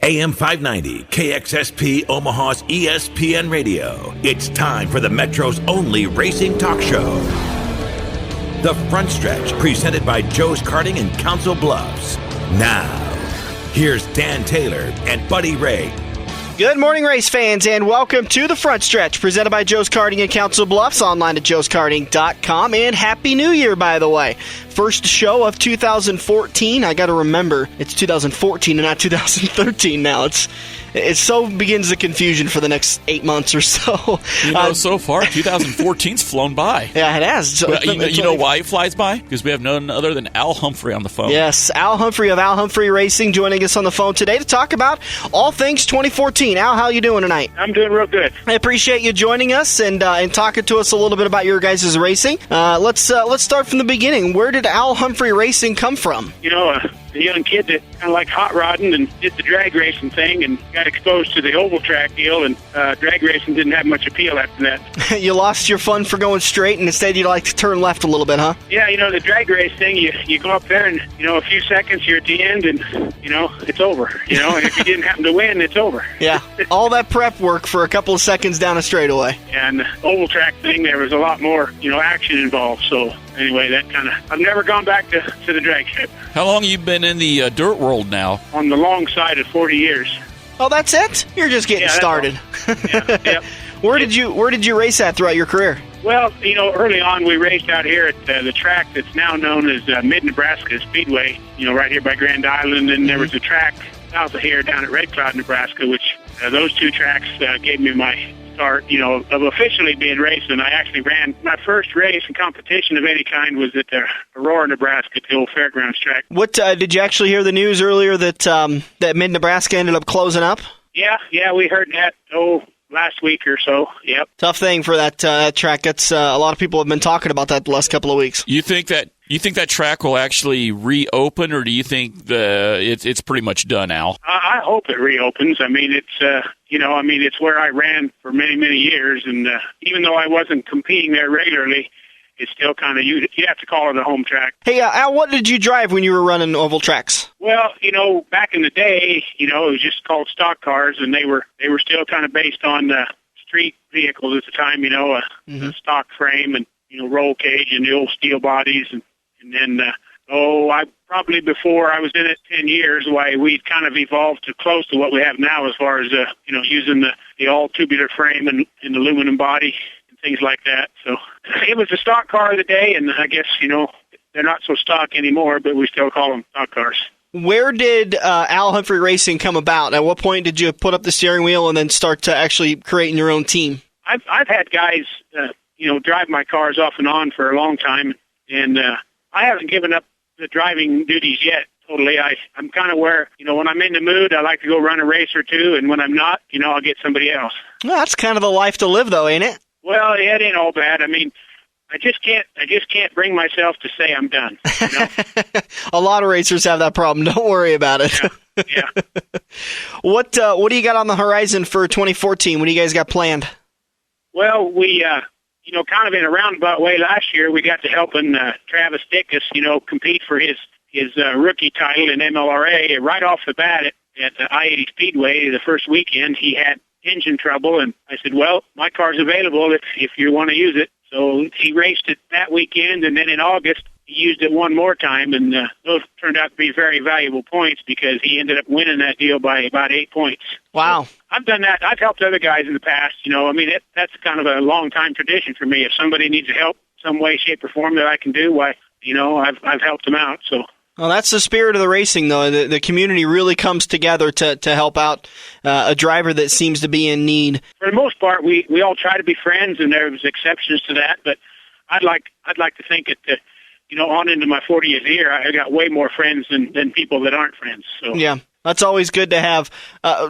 AM 590, KXSP Omaha's ESPN Radio. It's time for the Metro's only racing talk show. The Front Stretch, presented by Joe's Karting in Council Bluffs. Now, here's Dan Taylor and Buddy Ray. Good morning, race fans, and welcome to the Front Stretch, presented by Joe's Karting in Council Bluffs, online at joeskarting.com, and Happy New Year, by the way. First show of 2014. I got to remember, it's 2014 and not 2013 now. It so begins the confusion for the next 8 months or so. So far, 2014's flown by. Yeah, it has. Well, you know why it flies by? Because we have none other than Al Humphrey on the phone. Yes, Al Humphrey of Al Humphrey Racing joining us on the phone today to talk about all things 2014. Al, how you doing tonight? I'm doing real good. I appreciate you joining us and talking to us a little bit about your guys' racing. Let's start from the beginning. Where did Al Humphrey Racing come from? A young kid that kind of liked hot rodding and did the drag racing thing and got exposed to the oval track deal, and drag racing didn't have much appeal after that. You lost your fun for going straight, and instead you like to turn left a little bit, huh? Yeah, the drag race thing, you go up there and, a few seconds you're at the end and, it's over. And if you didn't happen to win, it's over. Yeah, all that prep work for a couple of seconds down a straightaway. And the oval track thing, there was a lot more, action involved. So anyway, I've never gone back to the drag strip. How long have you been in the dirt world now? On the long side of 40 years. Oh, that's it? You're just getting started. Yeah. Where did you race at throughout your career? Well, early on we raced out here at the track that's now known as Mid-Nebraska Speedway, right here by Grand Island. And there was a track south of here down at Red Cloud, Nebraska, which those two tracks gave me my start, of officially being raced. And I actually ran my first race and competition of any kind was at Aurora, Nebraska, at the old fairgrounds track. What did you actually hear the news earlier that that Mid-Nebraska ended up closing up? Yeah, we heard that, last week or so. Yep. Tough thing for that track. That's a lot of people have been talking about that the last couple of weeks. You think that track will actually reopen, or do you think it's pretty much done, Al? I hope it reopens. I mean, it's where I ran for many, many years, and even though I wasn't competing there regularly, it's still kind of, you have to call it a home track. Hey, Al, what did you drive when you were running oval tracks? Well, back in the day, it was just called stock cars, and they were still kind of based on street vehicles at the time, a stock frame and, roll cage and the old steel bodies. And then, before I was in it 10 years, we'd kind of evolved to close to what we have now as far as, using the all tubular frame and aluminum body. Things like that. So it was a stock car of the day, and I guess, they're not so stock anymore, but we still call them stock cars. Where did Al Humphrey Racing come about? At what point did you put up the steering wheel and then start to actually creating your own team? I've had guys, drive my cars off and on for a long time, and I haven't given up the driving duties yet. Totally. I'm kind of where, when I'm in the mood, I like to go run a race or two, and when I'm not, I'll get somebody else. Well, that's kind of the life to live, though, ain't it? Well, it ain't all bad. I mean, I just can't bring myself to say I'm done. A lot of racers have that problem. Don't worry about it. Yeah. What do you got on the horizon for 2014? What do you guys got planned? Well, we, kind of in a roundabout way last year, we got to helping Travis Dickus, compete for his rookie title in MLRA right off the bat at the I-80 Speedway. The first weekend, he had engine trouble, and I said, well, my car's available if you want to use it. So he raced it that weekend, and then in August he used it one more time, and those turned out to be very valuable points because he ended up winning that deal by about 8 points. Wow. So I've done that. I've helped other guys in the past. That's kind of a long-time tradition for me. If somebody needs help some way, shape, or form that I can do, I've helped them out. So. Well, that's the spirit of the racing, though. The community really comes together to help out a driver that seems to be in need. For the most part, we all try to be friends, and there's exceptions to that. But I'd like to think that on into my 40th year, I got way more friends than people that aren't friends. So yeah, that's always good to have.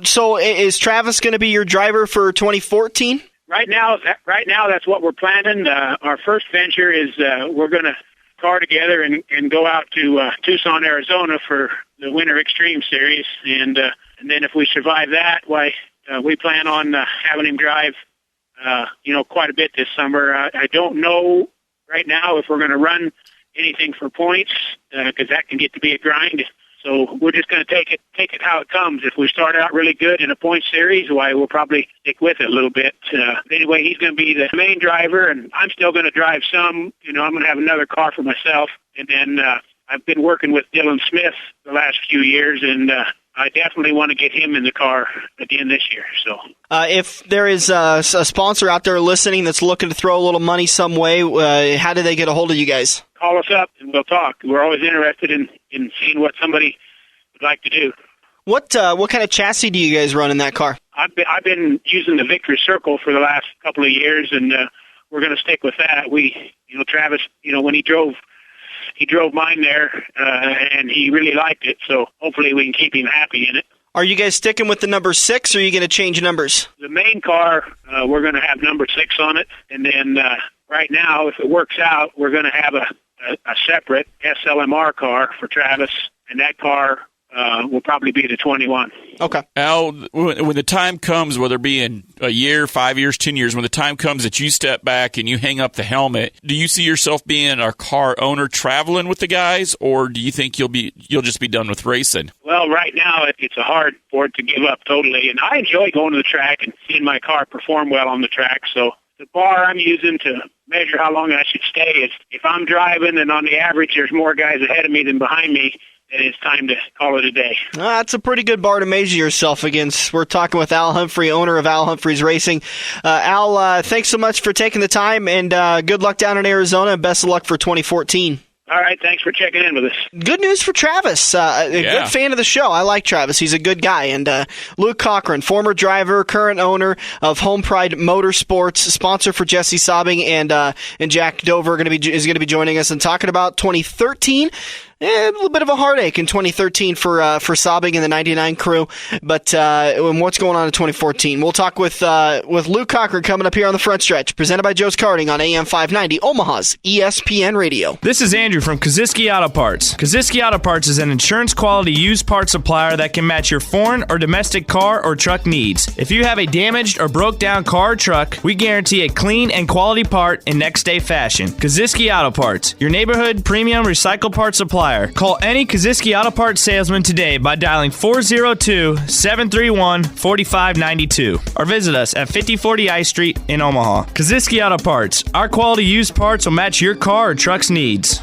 So is Travis going to be your driver for 2014? Right now, that's what we're planning. Our first venture is we're going to car together and go out to Tucson, Arizona for the Winter Extreme Series. And then if we survive that, we plan on having him drive, quite a bit this summer. I don't know right now if we're going to run anything for points because that can get to be a grind. So we're just going to take it how it comes. If we start out really good in a point series, why we'll probably stick with it a little bit. Anyway, he's going to be the main driver, and I'm still going to drive some. I'm going to have another car for myself, and then I've been working with Dylan Smith the last few years, and I definitely want to get him in the car again this year. So, if there is a sponsor out there listening that's looking to throw a little money some way, how do they get a hold of you guys? Call us up and we'll talk. We're always interested in seeing what somebody would like to do. What kind of chassis do you guys run in that car? I've been using the Victory Circle for the last couple of years, and we're going to stick with that. Travis, when he drove mine there, and he really liked it. So hopefully we can keep him happy in it. Are you guys sticking with the number 6, or are you going to change numbers? The main car, we're going to have number 6 on it, and then right now, if it works out, we're going to have a separate SLMR car for Travis, and that car will probably be the 21. Okay. Al, when the time comes, whether it be in a year, 5 years, 10 years, when the time comes that you step back and you hang up the helmet, do you see yourself being a car owner traveling with the guys, or do you think you'll just be done with racing? Well, right now it's a hard sport to give up totally, and I enjoy going to the track and seeing my car perform well on the track. So the bar I'm using to measure how long I should stay is if I'm driving and on the average there's more guys ahead of me than behind me, then it's time to call it a day. That's a pretty good bar to measure yourself against. We're talking with Al Humphrey, owner of Al Humphrey's Racing. Al, thanks so much for taking the time, and good luck down in Arizona, and best of luck for 2014. All right, thanks for checking in with us. Good news for Travis. Good fan of the show. I like Travis. He's a good guy. And Luke Cochran, former driver, current owner of Home Price Motorsports, sponsor for Jesse Sobbing, and Jack Dover is going to be joining us and talking about 2013. A little bit of a heartache in 2013 for Sobbing and the 99 crew, but what's going on in 2014? We'll talk with Luke Cochran coming up here on the front stretch, presented by Joe's Karting on AM 590, Omaha's ESPN Radio. This is Andrew from Kaziski Auto Parts. Kaziski Auto Parts is an insurance-quality used parts supplier that can match your foreign or domestic car or truck needs. If you have a damaged or broke-down car or truck, we guarantee a clean and quality part in next-day fashion. Kaziski Auto Parts, your neighborhood premium recycled parts supplier. Call any Kaziski Auto Parts salesman today by dialing 402-731-4592 or visit us at 5040 I Street in Omaha. Kaziski Auto Parts, our quality used parts will match your car or truck's needs.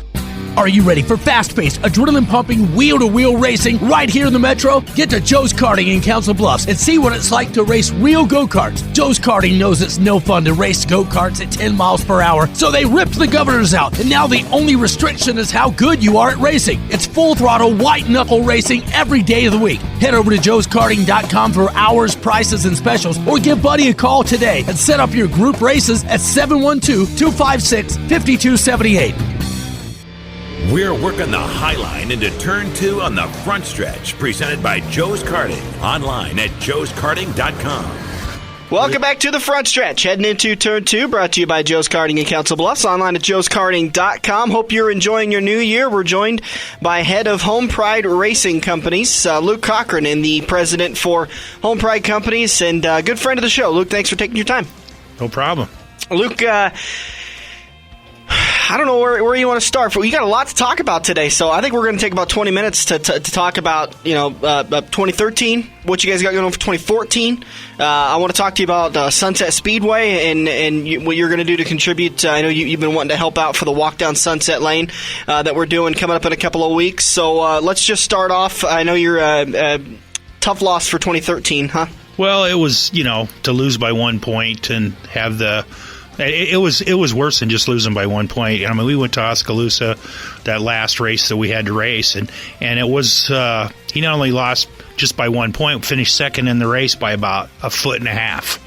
Are you ready for fast-paced, adrenaline-pumping, wheel-to-wheel racing right here in the Metro? Get to Joe's Karting in Council Bluffs and see what it's like to race real go-karts. Joe's Karting knows it's no fun to race go-karts at 10 miles per hour, so they ripped the governors out, and now the only restriction is how good you are at racing. It's full-throttle, white-knuckle racing every day of the week. Head over to joeskarting.com for hours, prices, and specials, or give Buddy a call today and set up your group races at 712-256-5278. We're working the high line into turn 2 on the front stretch, presented by Joe's Karting, online at joeskarting.com. Welcome back to the front stretch, heading into turn 2, brought to you by Joe's Karting in Council Bluffs, online at joeskarting.com. Hope you're enjoying your new year. We're joined by head of Home Pride Racing Companies, Luke Cochran, and the president for Home Pride Companies, and good friend of the show. Luke, thanks for taking your time. No problem. Luke, I don't know where you want to start. We got a lot to talk about today, so I think we're going to take about 20 minutes to talk about 2013, what you guys got going on for 2014. I want to talk to you about Sunset Speedway and what you're going to do to contribute. I know you've been wanting to help out for the walk down Sunset Lane that we're doing coming up in a couple of weeks. So let's just start off. I know you're a tough loss for 2013, huh? Well, it was, to lose by 1 point and have the... It was worse than just losing by 1 point. I mean, we went to Oskaloosa, that last race that we had to race, and it was he not only lost just by 1 point, finished second in the race by about a foot and a half.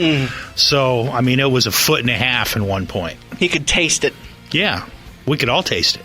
So, I mean, it was a foot and a half in 1 point. He could taste it. Yeah, we could all taste it.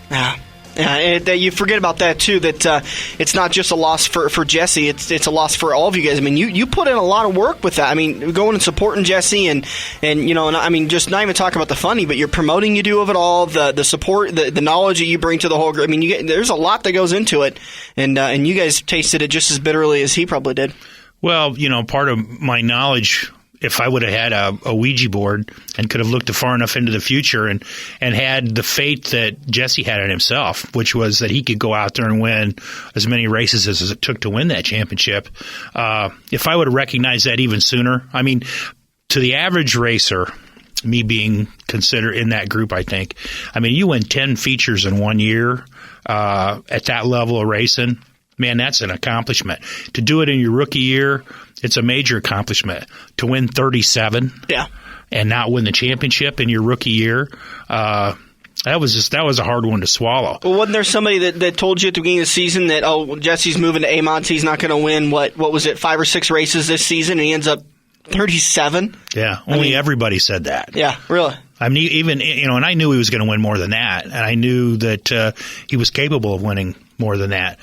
You forget about that too. That it's not just a loss for Jesse. It's a loss for all of you guys. I mean, you put in a lot of work with that. I mean, going and supporting Jesse and I mean, just not even talking about the funny, but you're promoting you do of it all, the support, the knowledge that you bring to the whole group. I mean, there's a lot that goes into it, and you guys tasted it just as bitterly as he probably did. Well, part of my knowledge if I would have had a Ouija board and could have looked far enough into the future and had the faith that Jesse had in himself, which was that he could go out there and win as many races as it took to win that championship. If I would have recognized that even sooner, I mean, to the average racer, me being considered in that group, I think, I mean, you win 10 features in 1 year at that level of racing, man, that's an accomplishment. To do it in your rookie year, it's a major accomplishment. To win 37 and not win the championship in your rookie year, that was a hard one to swallow. Well, wasn't there somebody that told you at the beginning of the season that, Jesse's moving to Amont, he's not going to win, what was it, 5 or 6 races this season, and he ends up 37? Yeah, everybody said that. Yeah, really. I mean, even, and I knew he was going to win more than that, and I knew that he was capable of winning more than that,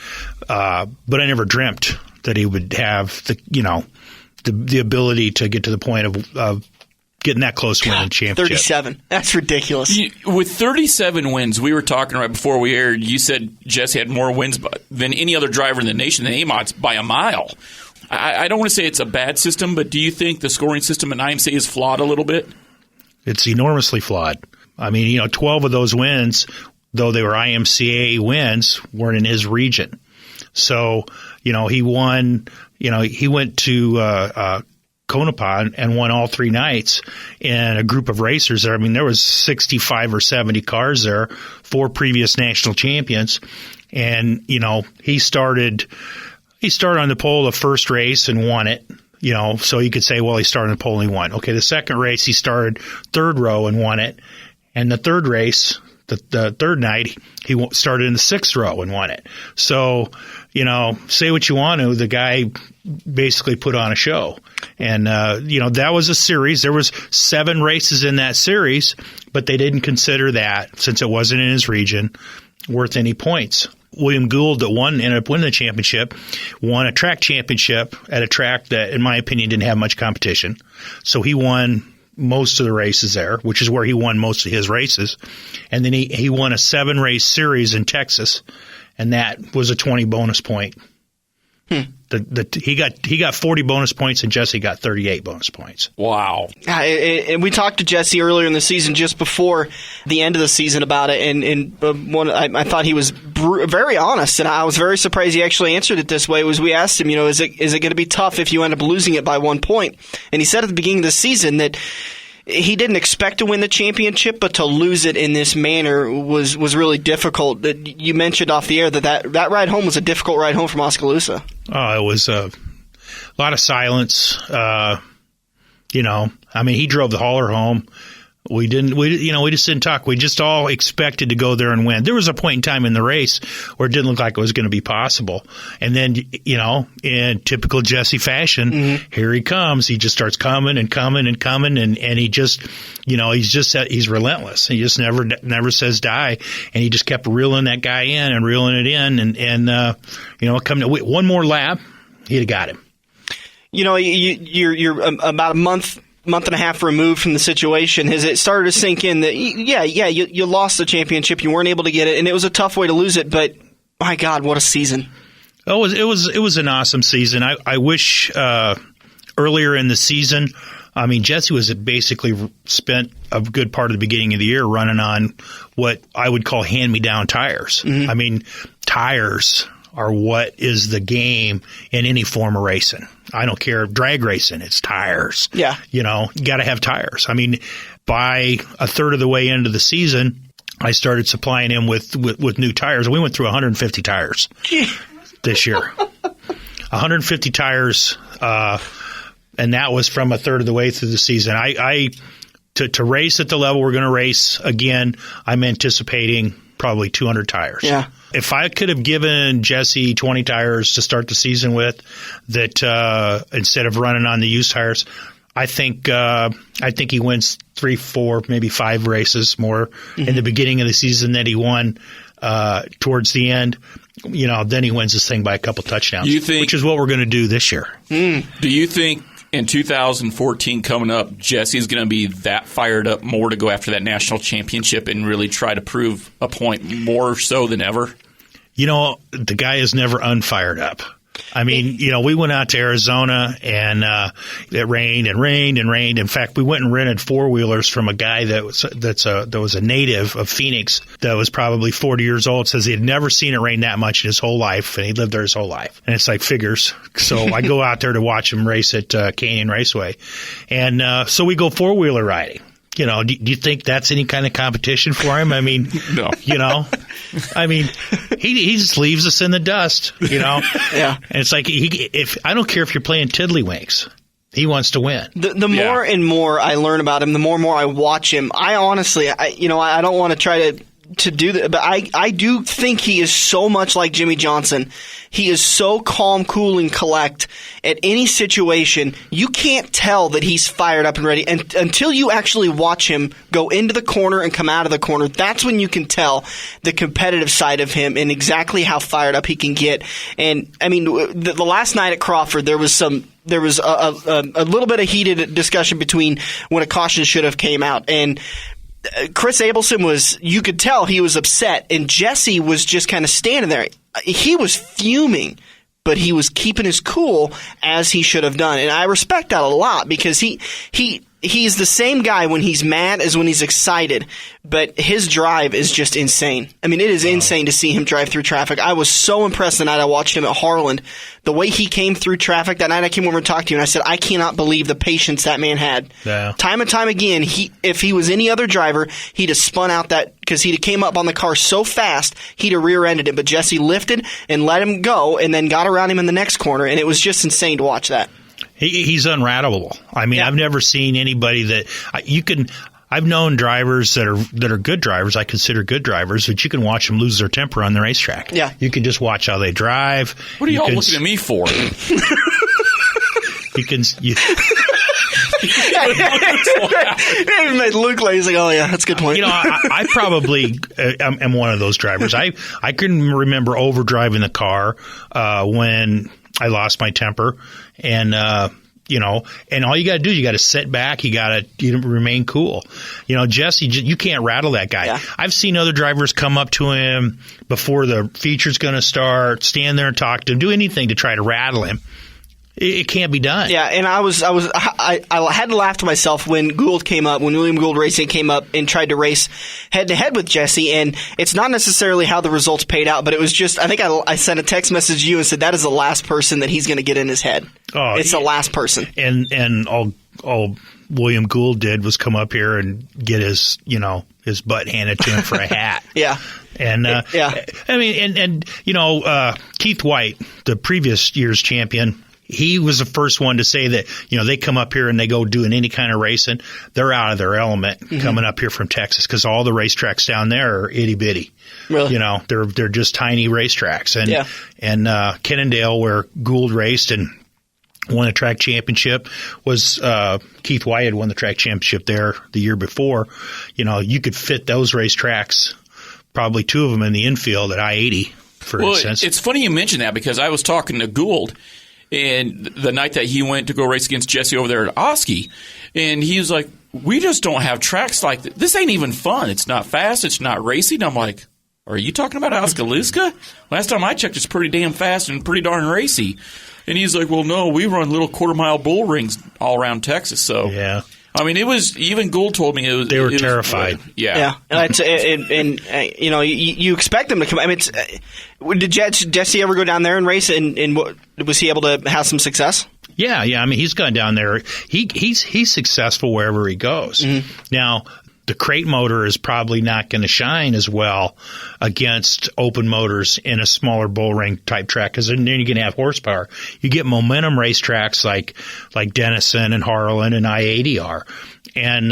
but I never dreamt that he would have the ability to get to the point of getting that close to winning the championship. 37. That's ridiculous. With 37 wins, we were talking right before we aired, you said Jesse had more wins than any other driver in the nation than Amont's by a mile. I don't want to say it's a bad system, but do you think the scoring system at IMCA is flawed a little bit? It's enormously flawed. I mean, 12 of those wins, though they were IMCA wins, weren't in his region. So, he won, he went to Konopon and won all 3 nights in a group of racers there. I mean, there was 65 or 70 cars there, 4 previous national champions. And, he started on the pole the first race and won it. So you could say, well, he started on the pole and he won. Okay, the second race, he started third row and won it. And the third race, the third night, he started in the 6th row and won it. So, say what you want to, the guy basically put on a show. And, that was a series. There was 7 races in that series, but they didn't consider that, since it wasn't in his region, worth any points. William Gould, that ended up winning the championship, won a track championship at a track that, in my opinion, didn't have much competition. So he won most of the races there, which is where he won most of his races. And then he won a 7-race series in Texas, and that was a 20 bonus point. He got 40 bonus points, and Jesse got 38 bonus points. Wow! And we talked to Jesse earlier in the season, just before the end of the season, about it, and I thought he was very honest, and I was very surprised he actually answered it this way. Was we asked him, is it going to be tough if you end up losing it by 1 point? And he said at the beginning of the season that he didn't expect to win the championship, but to lose it in this manner was really difficult. You mentioned off the air that ride home was a difficult ride home from Oskaloosa. Oh, it was a lot of silence. I mean, he drove the hauler home. We just didn't talk. We just all expected to go there and win. There was a point in time in the race where it didn't look like it was going to be possible. And then, in typical Jesse fashion, here he comes. He just starts coming and coming and coming. And he just, he's relentless. He just never says die. And he just kept reeling that guy in and reeling it in. And coming to one more lap, he'd have got him. You're about a month and a half removed from the situation. Has it started to sink in that, you lost the championship, you weren't able to get it, and it was a tough way to lose it, but my God, what a season. Oh, it was an awesome season. I wish earlier in the season, I mean, Jesse was basically spent a good part of the beginning of the year running on what I would call hand-me-down tires. I mean, tires are what is the game in any form of racing. I don't care, drag racing, it's tires. Yeah. You got to have tires. I mean, by a third of the way into the season, I started supplying him with new tires. We went through 150 tires this year. 150 tires, and that was from a third of the way through the season. To race at the level we're going to race again, I'm anticipating probably 200 tires. Yeah. If I could have given Jesse 20 tires to start the season with, that instead of running on the used tires, I think he wins 3, 4, maybe 5 races more in the beginning of the season than he won towards the end. Then he wins this thing by a couple touchdowns, which is what we're going to do this year. Do you think in 2014 coming up, Jesse's going to be that fired up more to go after that national championship and really try to prove a point more so than ever? The guy is never unfired up. I mean, we went out to Arizona and it rained and rained and rained. In fact, we went and rented four-wheelers from a guy that was a native of Phoenix that was probably 40 years old. Says he had never seen it rain that much in his whole life, and he lived there his whole life. And it's like figures. So I go out there to watch him race at Canyon Raceway, and so we go four-wheeler riding. Do you think that's any kind of competition for him? I mean, no. I mean, he just leaves us in the dust, Yeah. And it's like if I don't care if you're playing tiddlywinks, he wants to win. The more and more I learn about him, the more and more I watch him. I honestly, I don't want to try to do that, but I do think he is so much like Jimmy Johnson. He is so calm, cool, and collect at any situation. You can't tell that he's fired up and ready until you actually watch him go into the corner and come out of the corner. That's when you can tell the competitive side of him and exactly how fired up he can get. And I mean, the last night at Crawford, there was a little bit of heated discussion between when a caution should have came out, and Chris Abelson you could tell he was upset, and Jesse was just kind of standing there. He was fuming, but he was keeping his cool as he should have done. And I respect that a lot because he's the same guy when he's mad as when he's excited, but his drive is just insane. I mean, it is insane to see him drive through traffic. I was so impressed the night I watched him at Harland. The way he came through traffic that night, I came over and talked to you, and I said, I cannot believe the patience that man had. Yeah. Time and time again, if he was any other driver, he'd have spun out because he'd have came up on the car so fast, he'd have rear-ended it. But Jesse lifted and let him go and then got around him in the next corner, and it was just insane to watch that. He's unrattable. I mean, I've never seen anybody that you can. I've known drivers that are good drivers. I consider good drivers, but you can watch them lose their temper on the racetrack. Yeah, you can just watch how they drive. What are y'all looking at me for? You can. It made Luke like he's like, oh yeah, that's a good point. I probably am one of those drivers. I couldn't remember overdriving the car when I lost my temper, and and all you got to do is you got to sit back, you got to remain cool. Jesse, you can't rattle that guy. Yeah. I've seen other drivers come up to him before the feature's going to start, stand there and talk to him, do anything to try to rattle him. It can't be done. Yeah, and I had to laugh to myself when William Gould Racing came up and tried to race head-to-head with Jesse, and it's not necessarily how the results paid out, but it was just, I think I sent a text message to you and said that is the last person that he's going to get in his head. Oh, it's the last person. And all William Gould did was come up here and get his butt handed to him for a hat. Yeah. And I mean, Keith White, the previous year's champion, he was the first one to say that, they come up here and they go doing any kind of racing. They're out of their element coming up here from Texas because all the racetracks down there are itty bitty. Really? They're just tiny racetracks. And Kennendale, where Gould raced and won the track championship, was Keith White had won the track championship there the year before. You could fit those racetracks, probably two of them in the infield at I-80, for instance. It's funny you mention that because I was talking to Gould. And the night that he went to go race against Jesse over there at Oski, and he was like, we just don't have tracks like this. This ain't even fun. It's not fast. It's not racing. I'm like, are you talking about Oskaloosa? Last time I checked, it's pretty damn fast and pretty darn racy. And he's like, well, no, we run little quarter-mile bull rings all around Texas. So, yeah. I mean, it was, even Gould told me they were terrified. Yeah. And you expect them to come. I mean, did Jesse ever go down there and race, and was he able to have some success? Yeah. I mean, he's gone down there. He's successful wherever he goes. Mm-hmm. Now, the crate motor is probably not going to shine as well against open motors in a smaller bull ring type track because then you're going to have horsepower. You get momentum racetracks like Denison and Harlan and I-80 are, and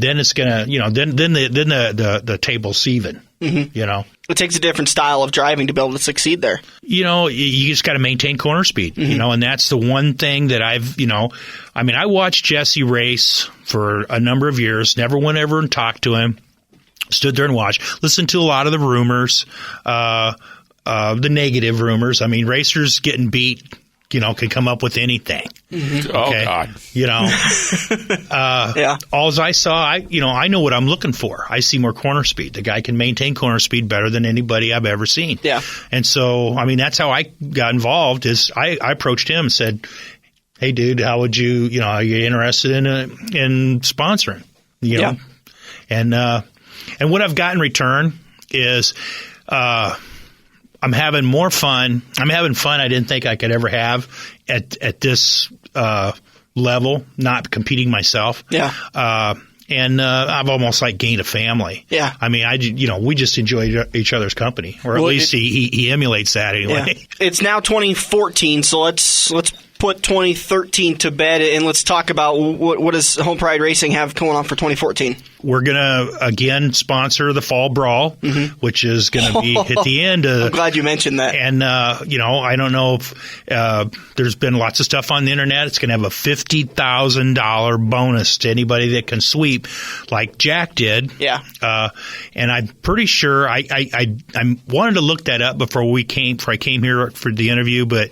then it's going to then the table's even. Mm-hmm. It takes a different style of driving to be able to succeed there. You just got to maintain corner speed, mm-hmm. And that's the one thing that I watched Jesse race for a number of years, never went over and talked to him, stood there and watched, listened to a lot of the rumors, the negative rumors. I mean, racers getting beat can come up with anything. Mm-hmm. Oh, God. Yeah. All I saw, I know what I'm looking for. I see more corner speed. The guy can maintain corner speed better than anybody I've ever seen. Yeah. And so, that's how I got involved. Is I approached him and said, "Hey, dude, how would you, are you interested in sponsoring?" Yeah. And what I've got in return is, I'm having more fun. I'm having fun I didn't think I could ever have at this level, not competing myself. Yeah. And I've almost gained a family. Yeah. We just enjoy each other's company, or at least he emulates that anyway. Yeah. It's now 2014, so let's put 2013 to bed, and let's talk about what does Home Pride Racing have going on for 2014. We're going to, again, sponsor the Fall Brawl, which is going to be at the end of... I'm glad you mentioned that. And, I don't know if there's been lots of stuff on the internet. It's going to have a $50,000 bonus to anybody that can sweep like Jack did. Yeah. And I'm pretty sure I wanted to look that up before I came here for the interview, but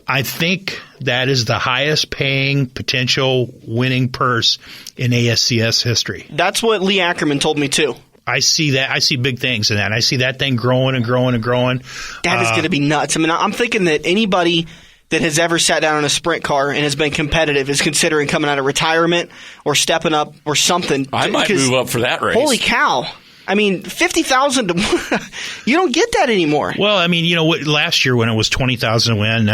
I think that is the highest paying potential winning purse in ASCS history. That's what Lee Ackerman told me too. I see that. I see big things in that. I see that thing growing and growing and growing. That is going to be nuts. I'm thinking that anybody that has ever sat down in a sprint car and has been competitive is considering coming out of retirement or stepping up or something. I might move up for that race. Holy cow. $50,000 you don't get that anymore. Well, last year when it was $20,000 to win,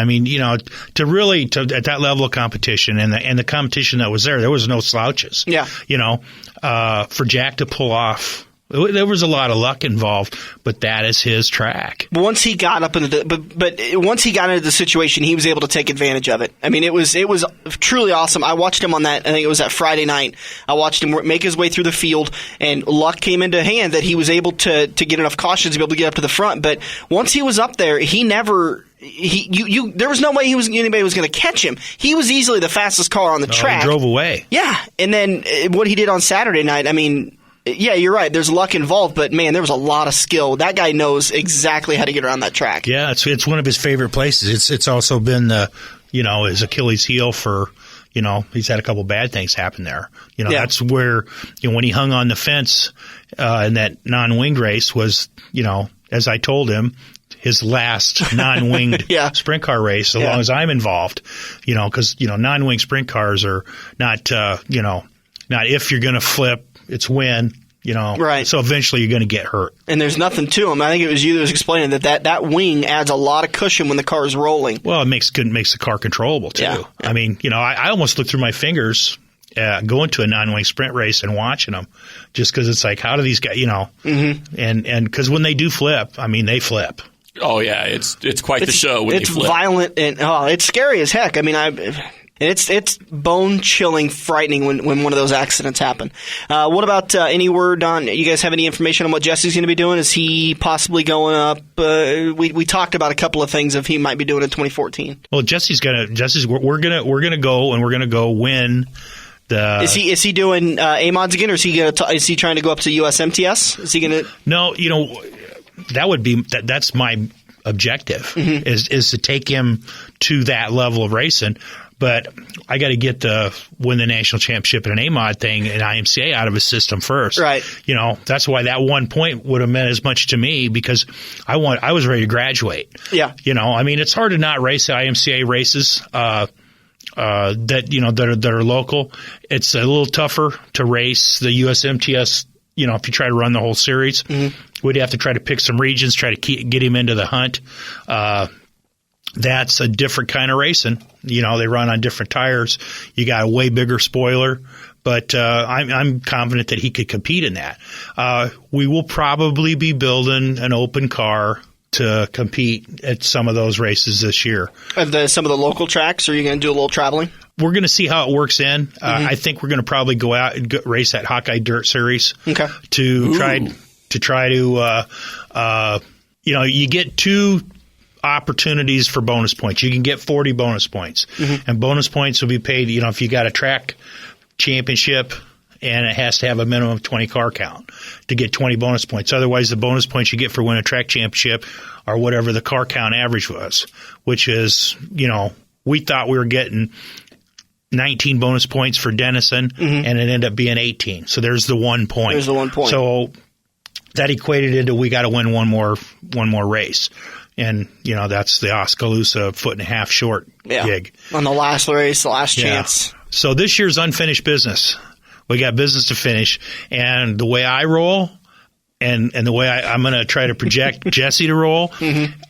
to really at that level of competition and the competition that was there was no slouches. Yeah. For Jack to pull off, there was a lot of luck involved, but that is his track. Once he got up into once he got into the situation, he was able to take advantage of it. It was truly awesome. I watched him on that. I think it was that Friday night. I watched him make his way through the field, and luck came into hand that he was able to get enough caution to be able to get up to the front. But once he was up there, he never. There was no way anybody was going to catch him. He was easily the fastest car on the track. He drove away. Yeah, and then what he did on Saturday night. Yeah, you're right. There's luck involved, but man, there was a lot of skill. That guy knows exactly how to get around that track. Yeah, it's one of his favorite places. It's also been his Achilles heel for, he's had a couple bad things happen there. That's where, when he hung on the fence in that non-winged race was, as I told him, his last non-winged sprint car race, as long as I'm involved, because, non-winged sprint cars are not, not if you're going to flip, it's when, right. So eventually you're going to get hurt. And there's nothing to them. I think it was you that was explaining that wing adds a lot of cushion when the car is rolling. Well, it makes the car controllable too. Yeah. I almost looked through my fingers going to a non-wing sprint race and watching them, just because it's like, how do these guys, and because when they do flip, they flip. Oh yeah, it's quite the show when you flip. It's violent and it's scary as heck. It's bone-chilling, frightening when one of those accidents happen. What about any word on? You guys have any information on what Jesse's going to be doing? Is he possibly going up? We talked about a couple of things of he might be doing in 2014. Well, we're gonna go win. Is he doing A-mods again, or is he trying to go up to USMTS? Is he gonna? No, that would be that's my objective is to take him to that level of racing. But I got to get win the national championship in an A-mod thing in IMCA out of his system first. Right. That's why that 1 point would have meant as much to me, because I was ready to graduate. Yeah. It's hard to not race IMCA races that are local. It's a little tougher to race the USMTS. If you try to run the whole series, we'd have to try to pick some regions, try to get him into the hunt. That's a different kind of racing. They run on different tires. You got a way bigger spoiler, but I'm confident that he could compete in that. We will probably be building an open car to compete at some of those races this year. At some of the local tracks, or are you going to do a little traveling? We're going to see how it works in. I think we're going to probably go out and race that Hawkeye Dirt Series to try to you get two opportunities for bonus points. You can get 40 bonus points, and bonus points will be paid, if you got a track championship and it has to have a minimum of 20 car count to get 20 bonus points. Otherwise, the bonus points you get for winning a track championship are whatever the car count average was, which is, we thought we were getting 19 bonus points for Denison, and it ended up being 18. So there's the 1 point. There's the 1 point. So that equated into we got to win one more race. And, that's the Oskaloosa 1.5 foot short gig. On the last race, the last chance. So this year's unfinished business. We got business to finish. And the way I roll and the way I'm going to try to project Jesse to roll,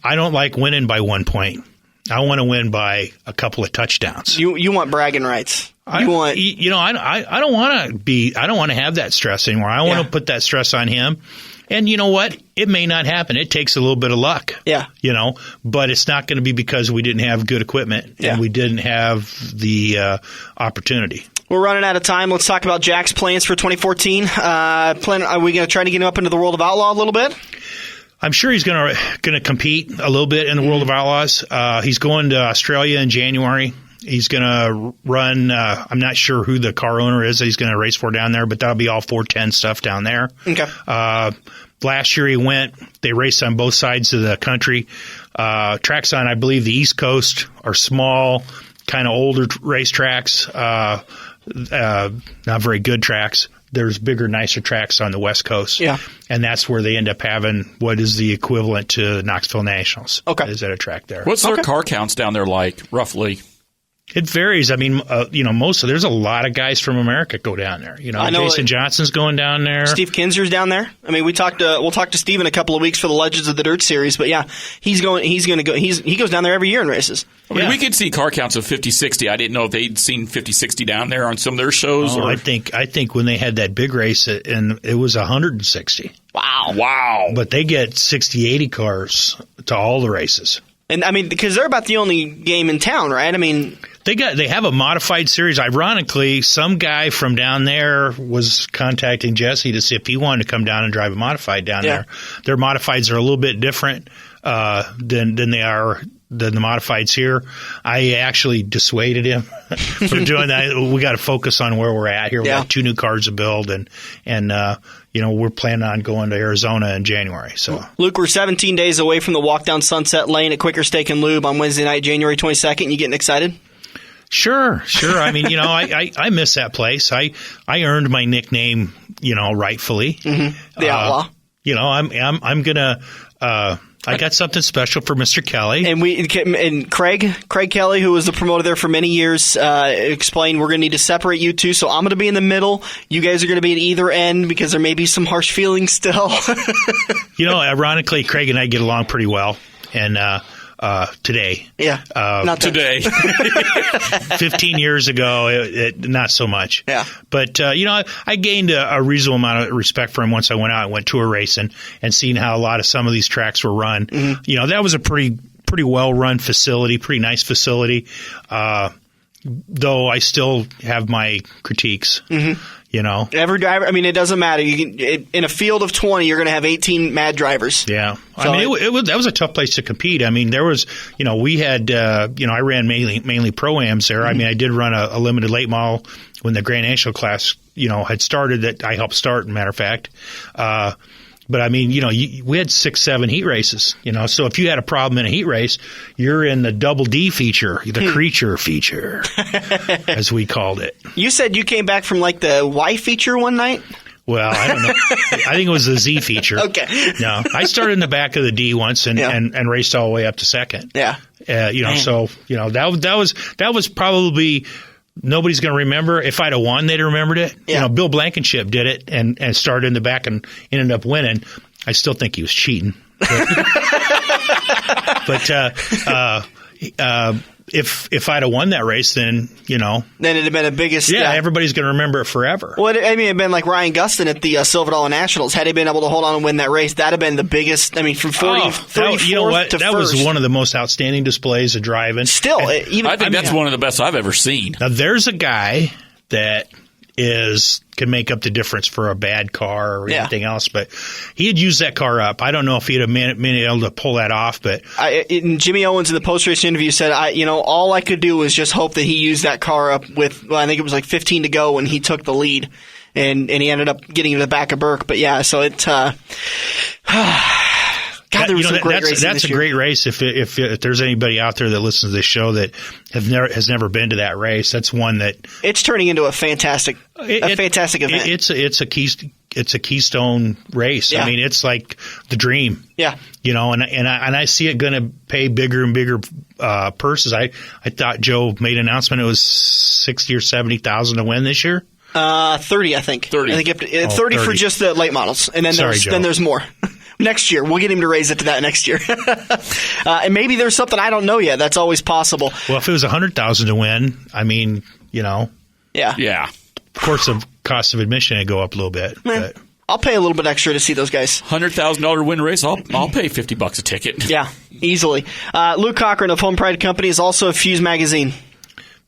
I don't like winning by 1 point. I want to win by a couple of touchdowns. You want bragging rights. I don't want to have that stress anymore. I want to put that stress on him. And you know what? It may not happen. It takes a little bit of luck. Yeah. But it's not going to be because we didn't have good equipment and we didn't have the opportunity. We're running out of time. Let's talk about Jack's plans for 2014. Are we going to try to get him up into the World of Outlaw a little bit? I'm sure he's going to compete a little bit in the World of Outlaws. He's going to Australia in January. He's going to run. I'm not sure who the car owner is that he's going to race for down there, but that'll be all 410 stuff down there. Okay. Last year he went. They raced on both sides of the country. Tracks on, I believe, the East Coast are small, kind of older race tracks. Not very good tracks. There's bigger, nicer tracks on the West Coast. Yeah. And that's where they end up having what is the equivalent to Knoxville Nationals. Okay. Is at a track there. What's their car counts down there like, roughly? It varies. I mean, there's a lot of guys from America go down there. I know Jason Johnson's going down there. Steve Kinser's down there. I mean, we'll talk to Steve in a couple of weeks for the Legends of the Dirt series, but yeah, he goes down there every year and races. I mean, we could see car counts of 50, 60. I didn't know if they'd seen 50, 60 down there on some of their shows. I think when they had that big race, and it was 160. Wow. But they get 60, 80 cars to all the races. And I mean, because they're about the only game in town, right? I mean, they have a modified series. Ironically, some guy from down there was contacting Jesse to see if he wanted to come down and drive a modified down there. Their modifieds are a little bit different than the modifieds here. I actually dissuaded him from doing that. We got to focus on where we're at here. We got 2 new cars to build, and we're planning on going to Arizona in January. So, Luke, we're 17 days away from the walk down Sunset Lane at Quicker Steak and Lube on Wednesday night, January 22nd. You getting excited? Sure. I mean, I miss that place. I earned my nickname, rightfully. The Outlaw. I'm gonna. I got something special for Mr. Kelly. And Craig Kelly, who was the promoter there for many years, explained we're going to need to separate you two. So I'm going to be in the middle. You guys are going to be at either end because there may be some harsh feelings still. Ironically, Craig and I get along pretty well. And today. Yeah. Not today. 15 years ago, not so much. Yeah. But, I gained a reasonable amount of respect for him once I went out and went tour racing and seeing how a lot of some of these tracks were run. Mm-hmm. That was a pretty well-run facility, pretty nice facility, though I still have my critiques. Mm-hmm. Every driver, I mean, it doesn't matter. In a field of 20, you're going to have 18 mad drivers. Yeah. So I mean, that was a tough place to compete. I mean, there was, we had, I ran mainly Pro-Ams there. Mm-hmm. I mean, I did run a limited late model when the Grand National class, had started that I helped start, matter of fact. But I mean, we had 6-7 heat races, so if you had a problem in a heat race, you're in the double D feature, the creature feature, as we called it. You said you came back from like the Y feature one night? Well, I don't know. I think it was the Z feature. Okay. No, I started in the back of the D once and raced all the way up to second. Yeah. So, that was probably nobody's going to remember. If I'd have won, they'd have remembered it. Yeah. Bill Blankenship did it and started in the back and ended up winning. I still think he was cheating. But if I'd have won that race, then then it'd have been the biggest. Yeah, everybody's going to remember it forever. Well, it'd been like Ryan Gustin at the Silver Dollar Nationals. Had he been able to hold on and win that race, that'd have been the biggest. I mean, from 34th to that first. was one of the most outstanding displays of driving. Still, I think that's one of the best I've ever seen. Now, there's a guy that can make up the difference for a bad car or anything else, but he had used that car up. I don't know if he'd have been able to pull that off, but Jimmy Owens in the post-race interview said, all I could do was just hope that he used that car up with, I think it was like 15 to go when he took the lead, and he ended up getting to the back of Burke. But yeah, so it God, there was some great racing That's this a year. great race. If there's anybody out there that listens to this show that has never been to that race, that's one that it's turning into a fantastic event. It's a keystone race. Yeah. I mean, it's like the dream. Yeah. And I see it going to pay bigger and bigger purses. I thought Joe made an announcement it was 60 or 70,000 to win this year. 30, I think. 30. I think you have to, 30 for just the late models, and then there's more. Next year, we'll get him to raise it to that next year, and maybe there's something I don't know yet. That's always possible. Well, if it was 100,000 to win, I mean, Yeah. Of course, the cost of admission would go up a little bit. But. I'll pay a little bit extra to see those guys. $100,000 win race. I'll pay $50 a ticket. Yeah, easily. Luke Cochran of Home Pride Company is also a Fuse magazine.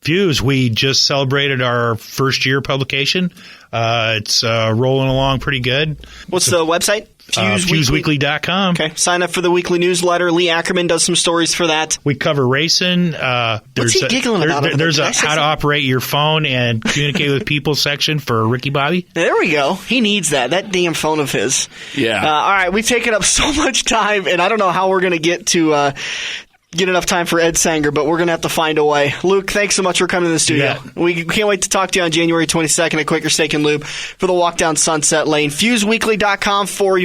Fuse, we just celebrated our first year publication. It's rolling along pretty good. What's the website? FuseWeekly.com. Okay, sign up for the weekly newsletter. Lee Ackerman does some stories for that. We cover racing. What's he giggling about? There's a how to operate your phone and communicate with people section for Ricky Bobby. There we go. He needs that damn phone of his. Yeah. All right, we've taken up so much time, and I don't know how we're going to get enough time for Ed Sanger, but we're going to have to find a way. Luke, thanks so much for coming to the studio. Yeah. We can't wait to talk to you on January 22nd at Quaker Steak and Lube for the walk down Sunset Lane. FuseWeekly.com for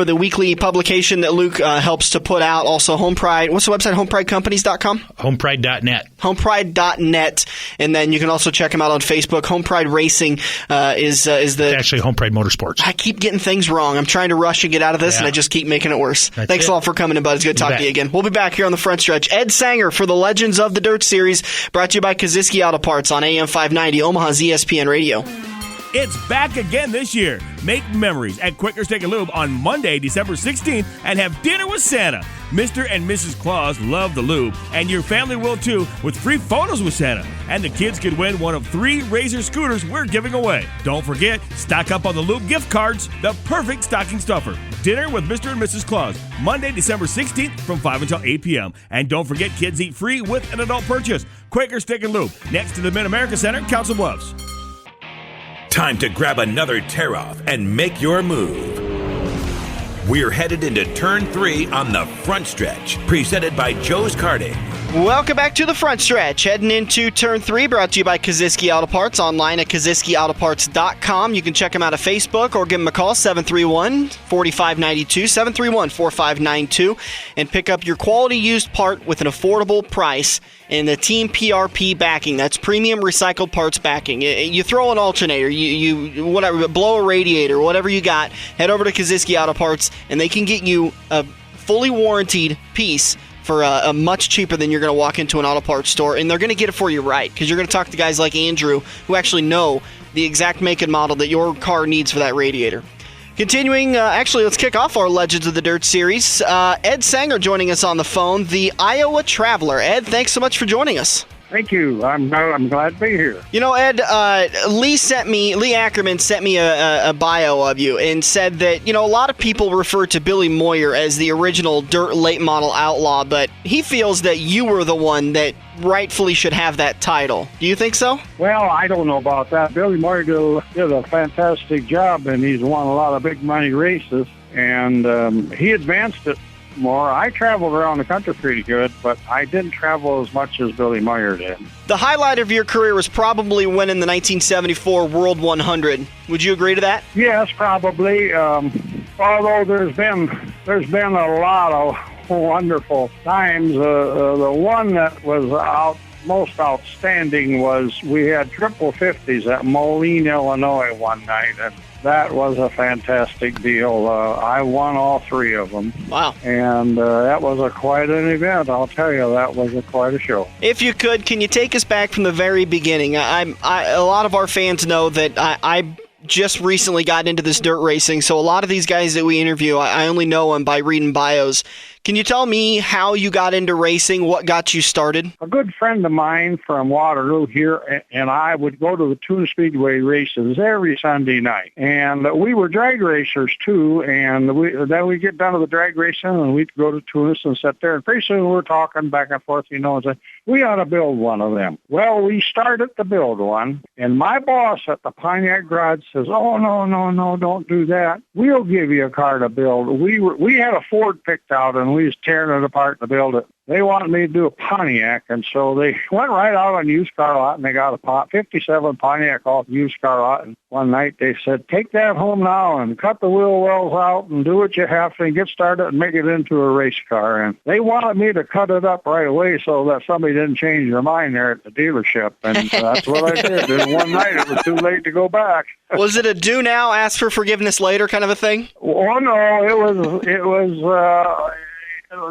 the weekly publication that Luke helps to put out. Also, Home Pride. What's the website? HomePrideCompanies.com? HomePride.net. HomePride.net. And then you can also check him out on Facebook. Home Pride Racing is the... It's actually Home Pride Motorsports. I keep getting things wrong. I'm trying to rush and get out of this, and I just keep making it worse. Thanks a lot for coming in, bud. It's good to talk to you again. We'll be back here on the front stretch. Ed Sanger for the Legends of the Dirt series, brought to you by Kaziski Auto Parts on AM 590, Omaha's ESPN Radio. It's back again this year. Make memories at Quaker Steak and Lube on Monday, December 16th, and have dinner with Santa. Mr. and Mrs. Claus love the lube, and your family will too, with free photos with Santa. And the kids could win one of 3 Razor scooters we're giving away. Don't forget, stock up on the lube gift cards, the perfect stocking stuffer. Dinner with Mr. and Mrs. Claus, Monday, December 16th from 5 until 8 p.m. And don't forget, kids eat free with an adult purchase. Quaker Steak and Lube, next to the Mid-America Center, Council Bluffs. Time to grab another tear off and make your move. We're headed into turn 3 on the front stretch, presented by Joe's Karting. Welcome back to the front stretch. Heading into turn 3, brought to you by Kaziski Auto Parts, online at KaziskiAutoparts.com. You can check them out at Facebook or give them a call, 731-4592, 731-4592, and pick up your quality used part with an affordable price and the Team PRP backing. That's premium recycled parts backing. You throw an alternator, you whatever, blow a radiator, whatever you got, head over to Kaziski Auto Parts, and they can get you a fully warranted piece for a much cheaper than you're going to walk into an auto parts store, and they're going to get it for you right, because you're going to talk to guys like Andrew who actually know the exact make and model that your car needs for that radiator. Continuing, let's kick off our Legends of the Dirt series. Ed Sanger joining us on the phone, the Iowa Traveler. Ed, thanks so much for joining us. Thank you. I'm glad to be here. You know, Ed, Lee Ackerman sent me a bio of you and said that, a lot of people refer to Billy Moyer as the original dirt late model outlaw, but he feels that you were the one that rightfully should have that title. Do you think so? Well, I don't know about that. Billy Moyer did a fantastic job, and he's won a lot of big money races, and he advanced it more. I traveled around the country pretty good, but I didn't travel as much as Billy Moyer did. The highlight of your career was probably winning the 1974 World 100. Would you agree to that? Yes, probably. Although there's been a lot of wonderful times. The one that was most outstanding was we had triple 50s at Moline, Illinois one night, and that was a fantastic deal. I won all 3 of them. Wow. And that was quite an event. I'll tell you, that was quite a show. If you could, can you take us back from the very beginning? A lot of our fans know that I just recently got into this dirt racing, so a lot of these guys that we interview, I only know them by reading bios. Can you tell me how you got into racing? What got you started? A good friend of mine from Waterloo here and I would go to the Tuna Speedway races every Sunday night. And we were drag racers, too. And then we'd get done with the drag racing, and we'd go to Tunis and sit there. And pretty soon we're talking back and forth, and say, we ought to build one of them. Well, we started to build one, and my boss at the Pontiac garage says, oh, no, don't do that. We'll give you a car to build. We had a Ford picked out, and we was tearing it apart to build it. They wanted me to do a Pontiac, and so they went right out on used car lot, and they got a 57 Pontiac off the used car lot. And one night they said, take that home now and cut the wheel wells out and do what you have to and get started and make it into a race car. And they wanted me to cut it up right away so that somebody didn't change their mind there at the dealership. And that's what I did. And one night it was too late to go back. Was it a do now, ask for forgiveness later kind of a thing? Oh, no, it was.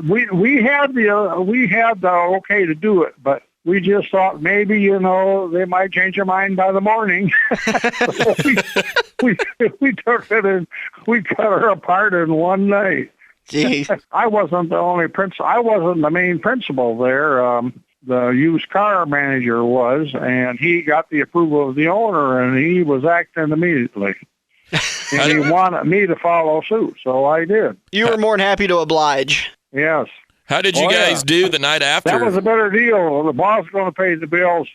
We had the okay to do it, but we just thought maybe, they might change their mind by the morning. So we took it and we cut her apart in one night. Jeez. I wasn't the only I wasn't the main principal there. The used car manager was, and he got the approval of the owner, and he was acting immediately. And he wanted me to follow suit, so I did. You were more than happy to oblige. Yes. How did you guys do the night after? That was a better deal. The boss is going to pay the bills,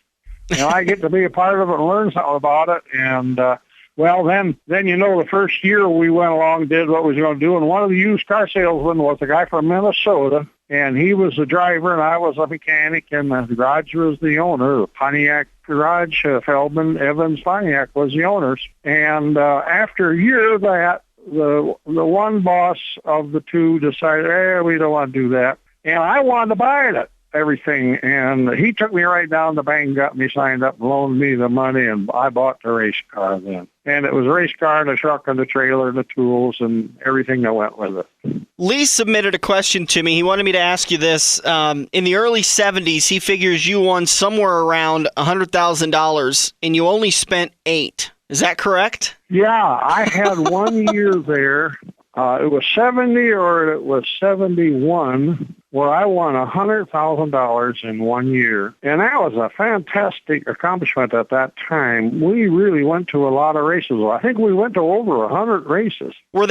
and I get to be a part of it and learn something about it. And, then the first year we went along and did what we was going to do, and one of the used car salesmen was a guy from Minnesota, and he was the driver, and I was a mechanic, and the garage was the owner. The Pontiac garage, Feldman Evans Pontiac was the owners. And after a year of that, the one boss of the two decided, we don't want to do that. And I wanted to buy everything. And he took me right down to the bank, got me signed up, and loaned me the money, and I bought the race car then. And it was a race car, and a truck, and the trailer, and the tools, and everything that went with it. Lee submitted a question to me. He wanted me to ask you this. In the early 70s, he figures you won somewhere around $100,000, and you only spent $8,000. Is that correct? Yeah, I had 1 year there. It was 70 or it was 71 where I won $100,000 in 1 year. And that was a fantastic accomplishment at that time. We really went to a lot of races. I think we went to over 100 races. Was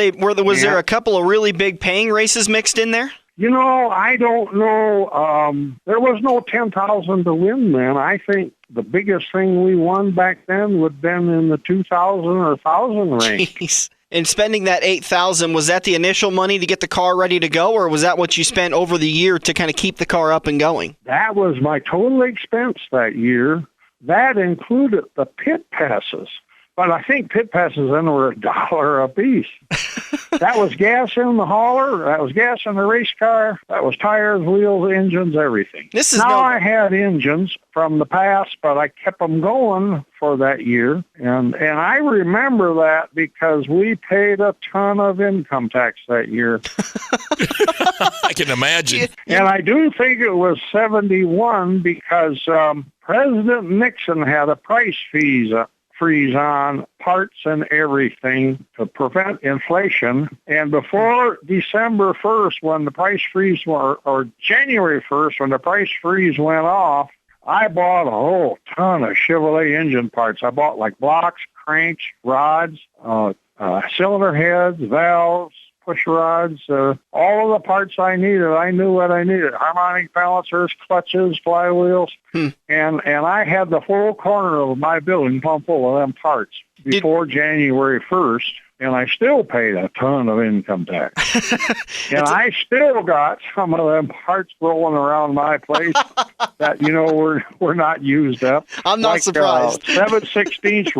there a couple of really big paying races mixed in there? I don't know. There was no 10,000 to win then. I think the biggest thing we won back then would have been in the 2,000 or 1,000 range. Jeez. And spending that $8,000, was that the initial money to get the car ready to go, or was that what you spent over the year to kind of keep the car up and going? That was my total expense that year. That included the pit passes. But I think pit passes then were $1 a piece. That was gas in the hauler. That was gas in the race car. That was tires, wheels, engines, everything. I had engines from the past, but I kept them going for that year. And I remember that because we paid a ton of income tax that year. I can imagine. And I do think it was 71 because President Nixon had a price freeze on parts and everything to prevent inflation. And before December 1st, when the price freeze or January 1st, when the price freeze went off, I bought a whole ton of Chevrolet engine parts. I bought like blocks, cranks, rods, cylinder heads, valves, push rods, all of the parts I needed. I knew what I needed. Harmonic balancers, clutches, flywheels. And I had the whole corner of my building pumped full of them parts before January 1st. And I still paid a ton of income tax. And I still got some of them parts rolling around my place that, were not used up. I'm not surprised. 7/16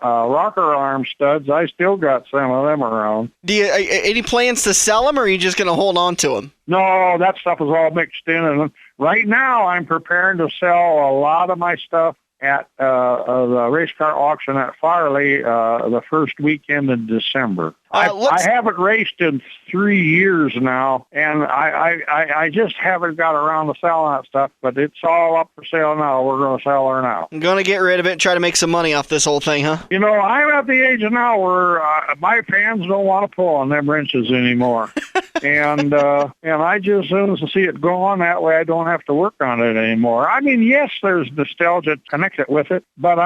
rocker arm studs, I still got some of them around. Any plans to sell them, or are you just going to hold on to them? No, that stuff is all mixed in. And right now I'm preparing to sell a lot of my stuff at the race car auction at Farley the first weekend in December. I haven't raced in 3 years now, and I just haven't got around to selling that stuff, but it's all up for sale now. We're going to sell her now. I'm going to get rid of it and try to make some money off this whole thing, huh? You know, I'm at the age now where my fans don't want to pull on them wrenches anymore. and I just as soon as I see it going, that way I don't have to work on it anymore. I mean, yes, there's nostalgia connected with it, but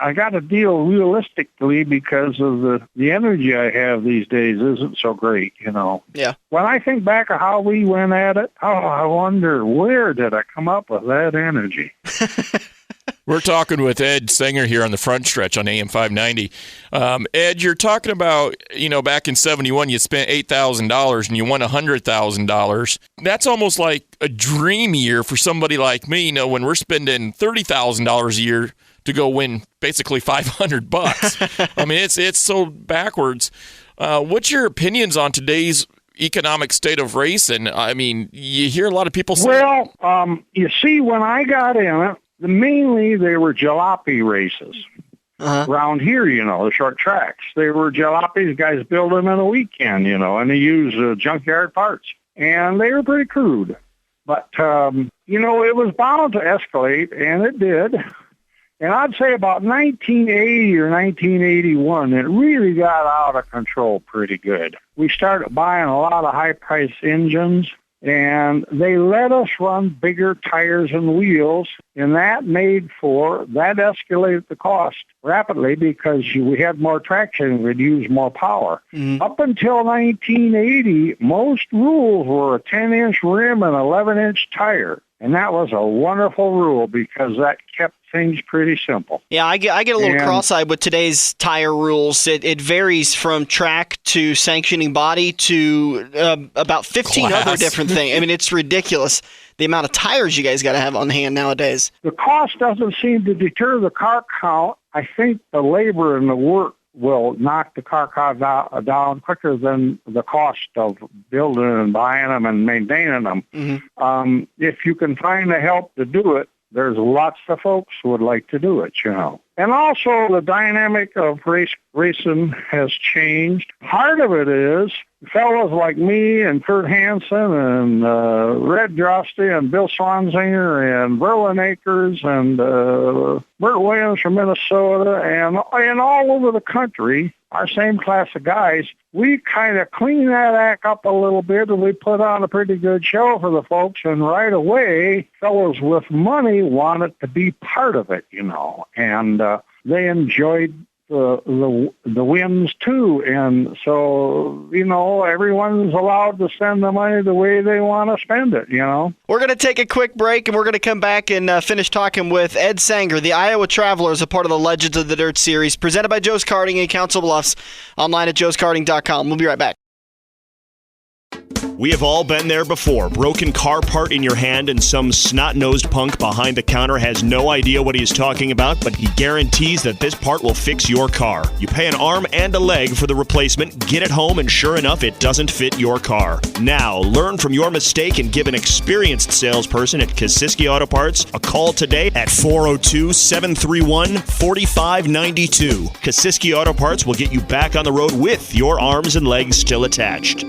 I got to deal realistically because of the energy I have these days isn't so great, you know. Yeah. When I think back of how we went at it, I wonder, where did I come up with that energy? We're talking with Ed Sanger here on the Front Stretch on AM 590. Ed, you're talking about, back in 71, you spent $8,000 and you won $100,000. That's almost like a dream year for somebody like me, when we're spending $30,000 a year to go win basically $500. I mean, it's so backwards. What's your opinions on today's economic state of racing? I mean, you hear a lot of people say... Well, you see, when I got in it, mainly they were jalopy races. Around here, the short tracks. They were jalopies, guys build them in a weekend, and they use junkyard parts. And they were pretty crude. But, it was bound to escalate, and it did. And I'd say about 1980 or 1981, it really got out of control pretty good. We started buying a lot of high-priced engines, and they let us run bigger tires and wheels, and that escalated the cost rapidly because we had more traction and we'd use more power. Mm-hmm. Up until 1980, most rules were a 10-inch rim and 11-inch tire. And that was a wonderful rule because that kept things pretty simple. Yeah, I get a little cross-eyed with today's tire rules. It varies from track to sanctioning body to about 15 other different things. I mean, it's ridiculous the amount of tires you guys got to have on hand nowadays. The cost doesn't seem to deter the car count. I think the labor and the work will knock the car count down quicker than the cost of building and buying them and maintaining them. Mm-hmm. If you can find the help to do it, there's lots of folks who would like to do it, And also the dynamic of racing has changed. Part of it is fellows like me and Kurt Hansen and Red Drosty and Bill Swanzinger and Verlin Akers and Bert Williams from Minnesota and all over the country, our same class of guys, we kind of clean that act up a little bit and we put on a pretty good show for the folks. And right away, fellows with money wanted to be part of it, and they enjoyed the wins too. And so, everyone's allowed to spend the money the way they want to spend it, We're going to take a quick break and we're going to come back and finish talking with Ed Sanger, the Iowa Traveler, as a part of the Legends of the Dirt series, presented by Joe's Karting in Council Bluffs, online at joeskarting.com. We'll be right back. We have all been there before. Broken car part in your hand and some snot-nosed punk behind the counter has no idea what he's talking about, but he guarantees that this part will fix your car. You pay an arm and a leg for the replacement, get it home, and sure enough, it doesn't fit your car. Now, learn from your mistake and give an experienced salesperson at Kosiski Auto Parts a call today at 402-731-4592. Kosiski Auto Parts will get you back on the road with your arms and legs still attached.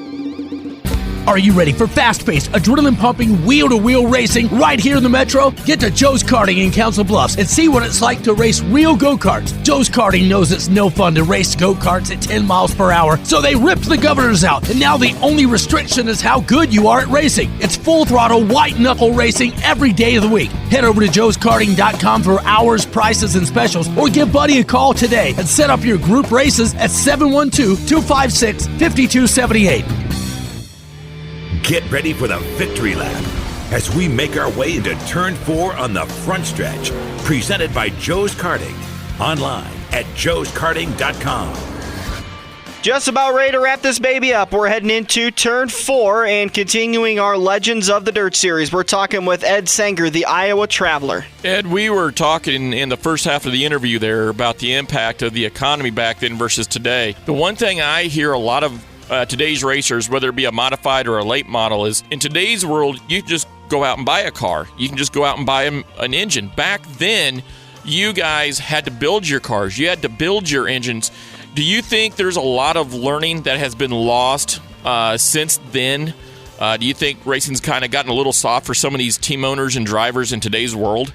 Are you ready for fast-paced, adrenaline-pumping, wheel-to-wheel racing right here in the Metro? Get to Joe's Karting in Council Bluffs and see what it's like to race real go-karts. Joe's Karting knows it's no fun to race go-karts at 10 miles per hour, so they ripped the governors out, and now the only restriction is how good you are at racing. It's full-throttle, white-knuckle racing every day of the week. Head over to joeskarting.com for hours, prices, and specials, or give Buddy a call today and set up your group races at 712-256-5278. Get ready for the victory lap as we make our way into Turn 4 on the Front Stretch, presented by Joe's Karting, online at joeskarting.com. Just about ready to wrap this baby up. We're heading into Turn 4 and continuing our Legends of the Dirt series. We're talking with Ed Sanger, the Iowa Traveler. Ed, we were talking in the first half of the interview there about the impact of the economy back then versus today. The one thing I hear a lot of today's racers, whether it be a modified or a late model, is in today's world, you just go out and buy a car. You can just go out and buy an engine. Back then, you guys had to build your cars. You had to build your engines. Do you think there's a lot of learning that has been lost since then? Do you think racing's kind of gotten a little soft for some of these team owners and drivers in today's world?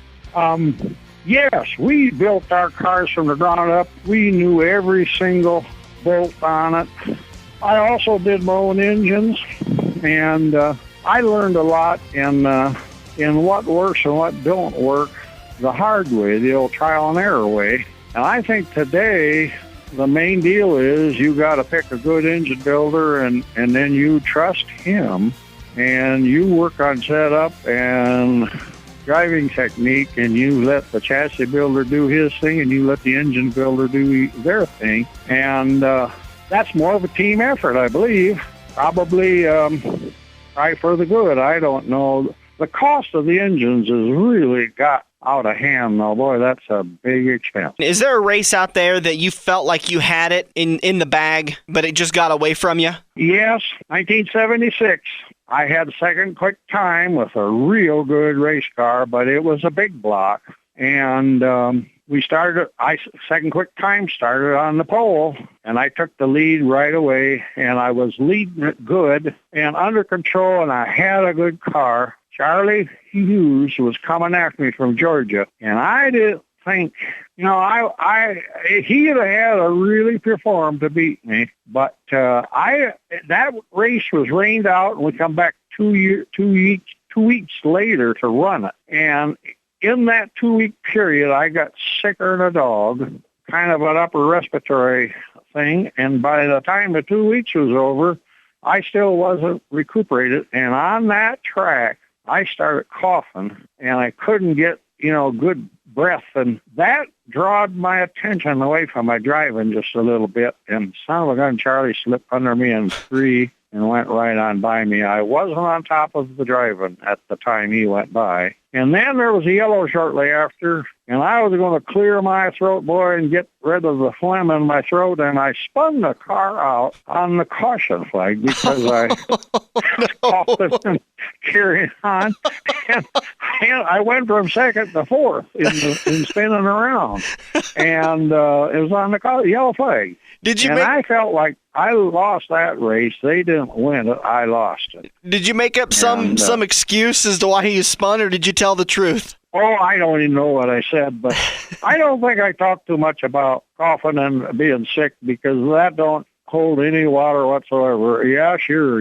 Yes, we built our cars from the ground up. We knew every single bolt on it. I also did my own engines, and I learned a lot in what works and what don't work the hard way, the old trial and error way. And I think today the main deal is you got to pick a good engine builder, and then you trust him, and you work on setup and driving technique, and you let the chassis builder do his thing, and you let the engine builder do their thing. And that's more of a team effort, I believe. Probably for the good. I don't know. The cost of the engines has really got out of hand, though. Boy, that's a big expense. Is there a race out there that you felt like you had it in the bag, but it just got away from you? Yes, 1976. I had second quick time with a real good race car, but it was a big block. And second quick time started on the pole, and I took the lead right away, and I was leading it good and under control, and I had a good car. Charlie Hughes was coming after me from Georgia, and I didn't think, he'd have had to really perform to beat me. But that race was rained out, and we come back 2 weeks later to run it. And in that 2-week period, I got sicker than a dog, kind of an upper respiratory thing. And by the time the 2 weeks was over, I still wasn't recuperated. And on that track, I started coughing, and I couldn't get, good breath. And that drawed my attention away from my driving just a little bit. And son of a gun, Charlie slipped under me in 3 and went right on by me. I wasn't on top of the driving at the time he went by. And then there was a yellow shortly after, and I was going to clear my throat, boy, and get rid of the phlegm in my throat, and I spun the car out on the caution flag because I coughed and carried on. And I went from second to fourth in spinning around, and it was on the yellow flag. I felt like I lost that race. They didn't win it. I lost it. Did you make up some excuse as to why you spun, or did you tell the truth? Oh, I don't even know what I said, but I don't think I talked too much about coughing and being sick, because that don't hold any water whatsoever. Yeah, sure,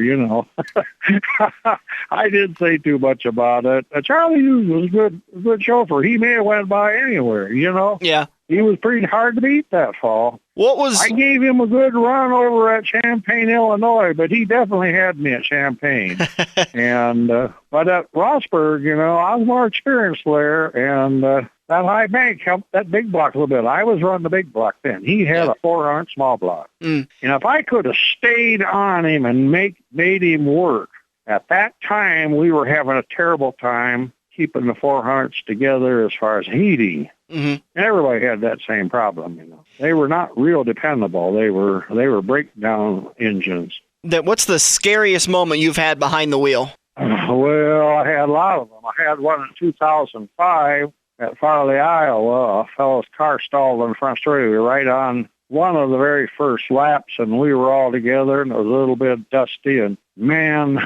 I didn't say too much about it. Charlie Hughes was a good chauffeur. He may have went by anywhere, Yeah. He was pretty hard to beat that fall. I gave him a good run over at Champaign, Illinois, but he definitely had me at Champaign. But at Rossburg, I was more experienced there, and that high bank helped that big block a little bit. I was running the big block then. He had a 400 small block. And if I could have stayed on him and made him work, at that time we were having a terrible time keeping the 400s together as far as heating. Mm-hmm. Everybody had that same problem, They were not real dependable. They were breakdown engines. What's the scariest moment you've had behind the wheel? Well, I had a lot of them. I had one in 2005 at Farley, Iowa. A fellow's car stalled in front straight. We were right on one of the very first laps, and we were all together, and it was a little bit dusty. And, man,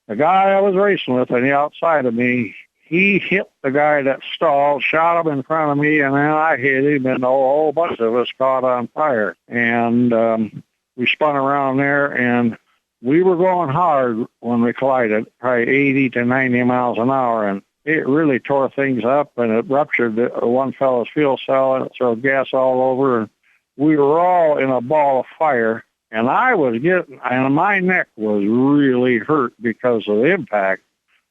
the guy I was racing with on the outside of me, he hit the guy that stalled, shot him in front of me, and then I hit him, and a whole bunch of us caught on fire. And we spun around there, and we were going hard when we collided, probably 80 to 90 miles an hour, and it really tore things up, and it ruptured one fellow's fuel cell, and it threw gas all over, and we were all in a ball of fire. And and my neck was really hurt because of the impact.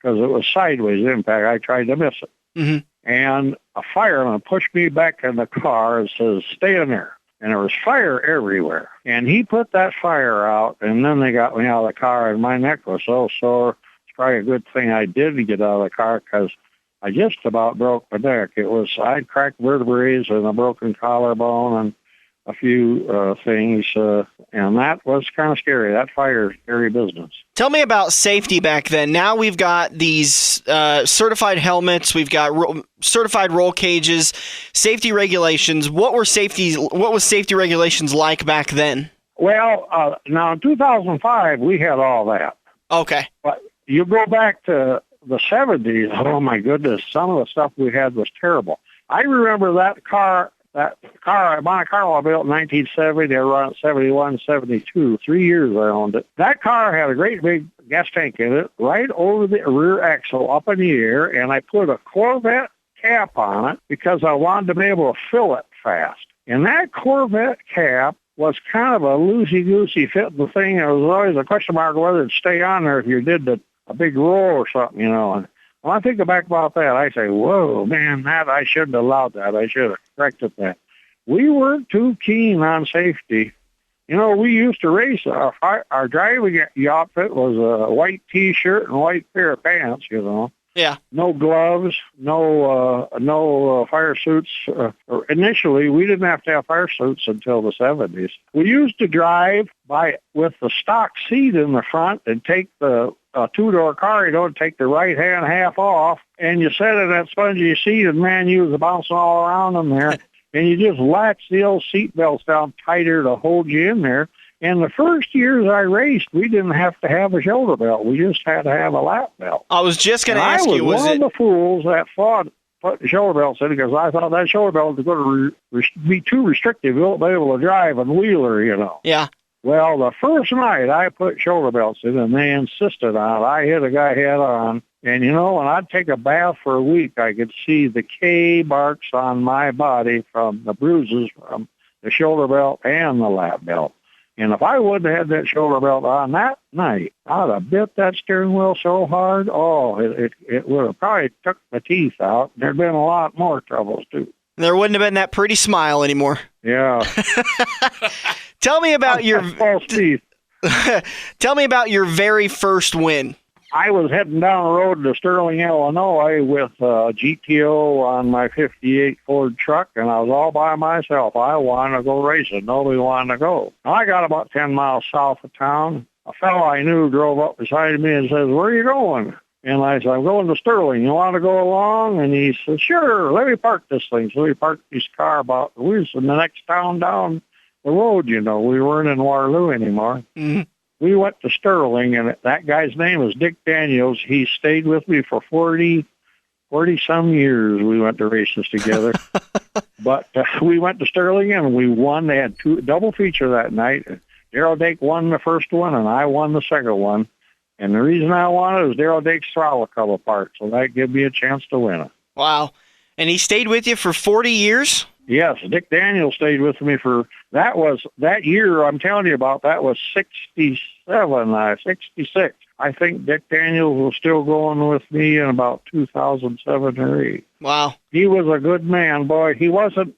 Because it was sideways impact. I tried to miss it. Mm-hmm. And a fireman pushed me back in the car and says, stay in there. And there was fire everywhere. And he put that fire out, and then they got me out of the car, and my neck was so sore. It's probably a good thing I did get out of the car, because I just about broke my neck. I'd cracked vertebrae and a broken collarbone, and a few things, and that was kind of scary. That fire is scary business. Tell me about safety back then. Now we've got these certified helmets, we've got certified roll cages, safety regulations. What was safety regulations like back then? Well, now in 2005, we had all that. Okay. But you go back to the 70s, oh my goodness, some of the stuff we had was terrible. I remember that car, Monte Carlo I built in 1970, they were on 71, 72, 3 years I owned it. That car had a great big gas tank in it, right over the rear axle up in the air, and I put a Corvette cap on it because I wanted to be able to fill it fast. And that Corvette cap was kind of a loosey-goosey fit the thing. There was always a question mark whether it'd stay on there if you did a big roll or something, you know. And when I think back about that, I say, whoa, man, that I shouldn't have allowed that. I should have corrected that. We weren't too keen on safety. You know, we used to race. Our driving outfit was a white T-shirt and white pair of pants, you know. Yeah. No gloves, no fire suits. Initially, we didn't have to have fire suits until the 70s. We used to drive with the stock seat in the front and take the two-door car, you don't take the right-hand half off, and you sit in that spongy seat, and man, you was bouncing all around in there, and you just latch the old seat belts down tighter to hold you in there. And the first years I raced, we didn't have to have a shoulder belt. We just had to have a lap belt. I was just going to ask you, was one of the fools that fought putting shoulder belts in because I thought that shoulder belt was going to be too restrictive. You won't be able to drive and wheeler, you know. Yeah. Well, the first night I put shoulder belts in, and they insisted on it. I hit a guy head on, and, you know, when I'd take a bath for a week, I could see the K marks on my body from the bruises from the shoulder belt and the lap belt. And if I wouldn't have had that shoulder belt on that night, I'd have bit that steering wheel so hard, it would have probably took my teeth out. There'd been a lot more troubles, too. There wouldn't have been that pretty smile anymore. Yeah. Tell me about your false teeth. Tell me about your very first win. I was heading down the road to Sterling, Illinois with GTO on my 58 Ford truck, and I was all by myself. I wanted to go racing. Nobody wanted to go. I got about 10 miles south of town. A fellow I knew drove up beside me and says, "Where are you going?" And I said, "I'm going to Sterling. You want to go along?" And he said, "Sure, let me park this thing." So he parked his car we was in the next town down the road, you know. We weren't in Waterloo anymore. Mm-hmm. We went to Sterling, and that guy's name was Dick Daniels. He stayed with me for 40-some years. We went to races together. But we went to Sterling, and we won. They had double feature that night. Darrell Dake won the first one, and I won the second one. And the reason I won it was Darrell Dake's throttle come apart, so that gave me a chance to win it. Wow. And he stayed with you for 40 years? Yes, Dick Daniels stayed with me for, that year I'm telling you about, that was 66. I think Dick Daniels was still going with me in about 2007 or 8. Wow. He was a good man, boy. He wasn't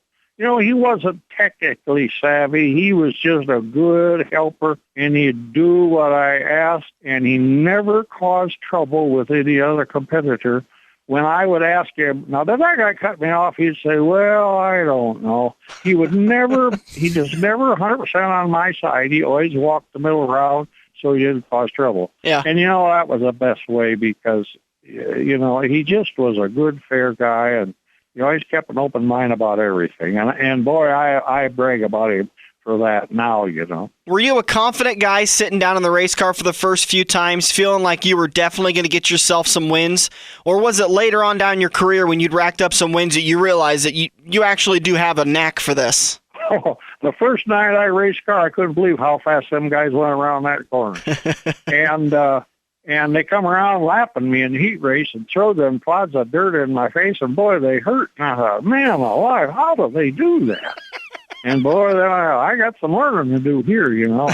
technically savvy. He was just a good helper, and he'd do what I asked, and he never caused trouble with any other competitor. When I would ask him, now did that guy cut me off? He'd say, "Well, I don't know." He just never 100% on my side. He always walked the middle route so he didn't cause trouble. Yeah. And, you know, that was the best way because, you know, he just was a good, fair guy, and he always kept an open mind about everything. And boy, I brag about him for that now, you know. Were you a confident guy sitting down in the race car for the first few times, feeling like you were definitely going to get yourself some wins? Or was it later on down your career when you'd racked up some wins that you realized that you actually do have a knack for this? Oh, the first night I raced car, I couldn't believe how fast them guys went around that corner. And they come around lapping me in the heat race and throw them clods of dirt in my face, and boy, they hurt. And I thought, man alive, how do they do that? And boy, then I got some learning to do here, you know.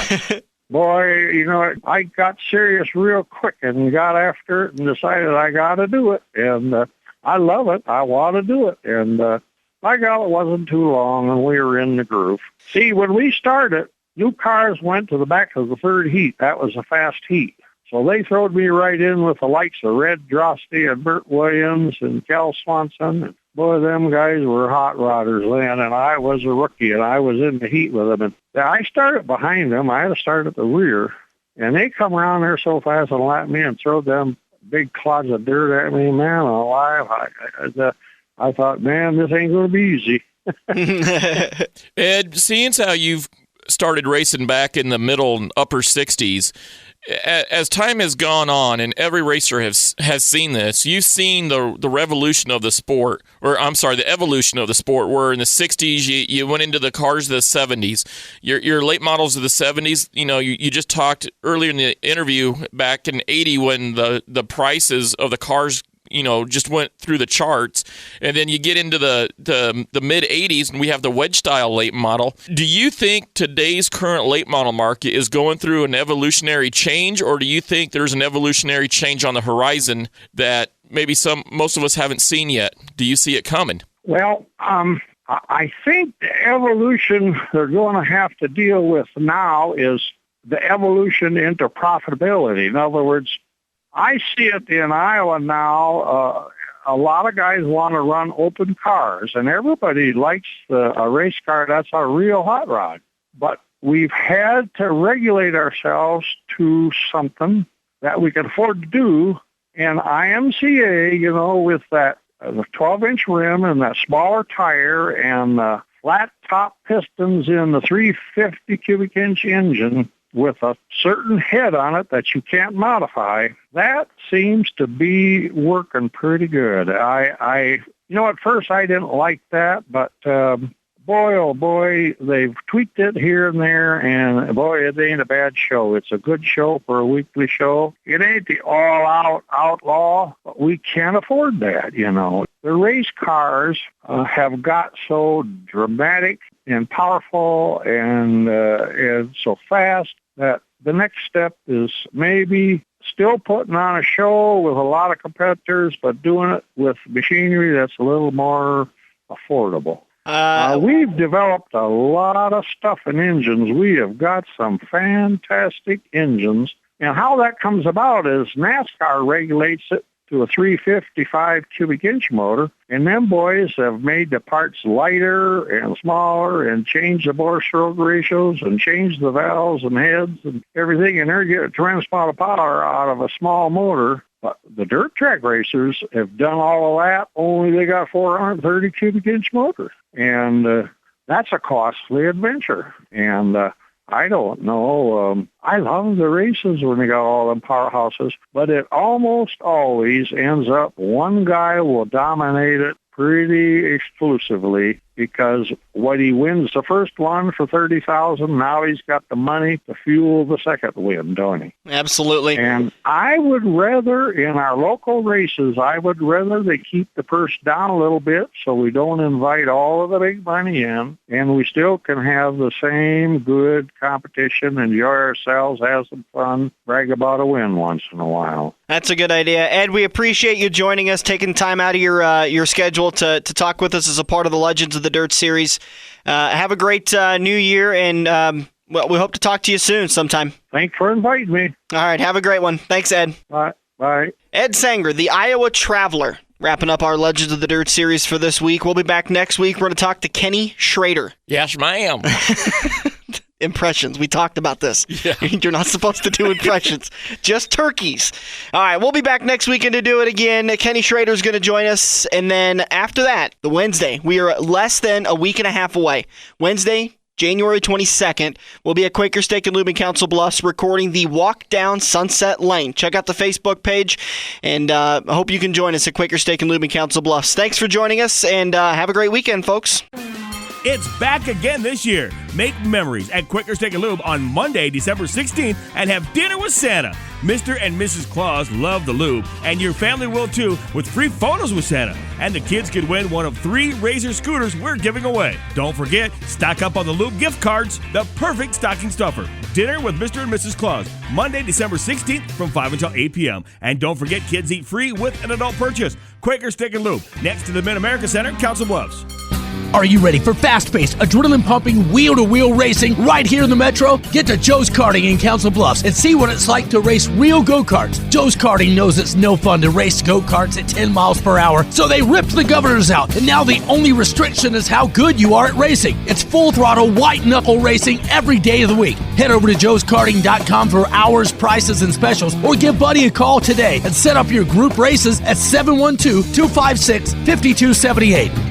Boy, you know, I got serious real quick and got after it and decided I got to do it. And I love it. I want to do it. And by God, it wasn't too long, and we were in the groove. See, when we started, new cars went to the back of the third heat. That was a fast heat. So they throwed me right in with the likes of Red Drosty and Burt Williams and Cal Swanson. And boy, them guys were hot rodders then, and I was a rookie, and I was in the heat with them. And I started behind them. I had to start at the rear, and they come around there so fast and lap me and throw them big clods of dirt at me, man, alive. I thought, man, this ain't going to be easy. Ed, seeing how you've started racing back in the middle and upper 60s, as time has gone on, and every racer has seen this, you've seen the revolution of the sport, or I'm sorry, the evolution of the sport, where in the 60s you went into the cars of the 70s. Your late models of the 70s, you just talked earlier in the interview back in 80 when the prices of the cars just went through the charts, and then you get into the mid 80s and we have the wedge style late model. Do you think today's current late model market is going through an evolutionary change, or do you think there's an evolutionary change on the horizon that maybe most of us haven't seen yet? Do you see it coming? Well, I think the evolution they're going to have to deal with now is the evolution into profitability. In other words, I see it in Iowa now. A lot of guys want to run open cars, and everybody likes a race car that's a real hot rod. But we've had to regulate ourselves to something that we can afford to do. And IMCA, with that the 12-inch rim and that smaller tire and the flat top pistons in the 350 cubic inch engine, with a certain head on it that you can't modify, that seems to be working pretty good. At first I didn't like that, but boy, oh boy, they've tweaked it here and there, and boy, it ain't a bad show. It's a good show for a weekly show. It ain't the all-out outlaw, but we can't afford that, The race cars have got so dramatic and powerful and so fast that the next step is maybe still putting on a show with a lot of competitors, but doing it with machinery that's a little more affordable. We've developed a lot of stuff in engines. We have got some fantastic engines. And how that comes about is NASCAR regulates it to a 355 cubic inch motor, and them boys have made the parts lighter and smaller and changed the bore stroke ratios and changed the valves and heads and everything, and they're getting a tremendous amount of power out of a small motor. But the dirt track racers have done all of that, only they got 430 cubic inch motors, and that's a costly adventure. And I don't know. I love the races when they got all them powerhouses, but it almost always ends up one guy will dominate it pretty exclusively, because what he wins the first one for $30,000, now he's got the money to fuel the second win, don't he? Absolutely. And I would rather, in our local races, they keep the purse down a little bit so we don't invite all of the big money in, and we still can have the same good competition, enjoy ourselves, have some fun, brag about a win once in a while. That's a good idea. Ed, we appreciate you joining us, taking time out of your schedule to talk with us as a part of the Legends of the Dirt series. Have a great new year, and we hope to talk to you soon sometime. Thanks for inviting me. All right, have a great one. Thanks, Ed. Bye. Ed Sanger, the Iowa Traveler, wrapping up our Legends of the Dirt series for this week. We'll be back next week. We're going to talk to Kenny Schrader. Yes, ma'am. Impressions. We talked about this. Yeah. You're not supposed to do impressions, just turkeys. All right, we'll be back next weekend to do it again. Kenny Schrader's going to join us, and then after that, the Wednesday, we are less than a week and a half away. Wednesday, January 22nd, we'll be at Quaker Steak and Lube in Council Bluffs recording the Walk Down Sunset Lane. Check out the Facebook page, and I hope you can join us at Quaker Steak and Lube in Council Bluffs. Thanks for joining us, and have a great weekend, folks. It's back again this year. Make memories at Quaker Steak and Lube on Monday, December 16th, and have dinner with Santa. Mr. and Mrs. Claus love the lube, and your family will too, with free photos with Santa. And the kids could win one of 3 Razor scooters we're giving away. Don't forget, stock up on the lube gift cards, the perfect stocking stuffer. Dinner with Mr. and Mrs. Claus, Monday, December 16th from 5 until 8 p.m. And don't forget, kids eat free with an adult purchase. Quaker Steak and Lube, next to the Mid-America Center, Council Bluffs. Are you ready for fast-paced, adrenaline-pumping, wheel-to-wheel racing right here in the Metro? Get to Joe's Karting in Council Bluffs and see what it's like to race real go-karts. Joe's Karting knows it's no fun to race go-karts at 10 miles per hour, so they ripped the governors out, and now the only restriction is how good you are at racing. It's full-throttle, white-knuckle racing every day of the week. Head over to joeskarting.com for hours, prices, and specials, or give Buddy a call today and set up your group races at 712-256-5278.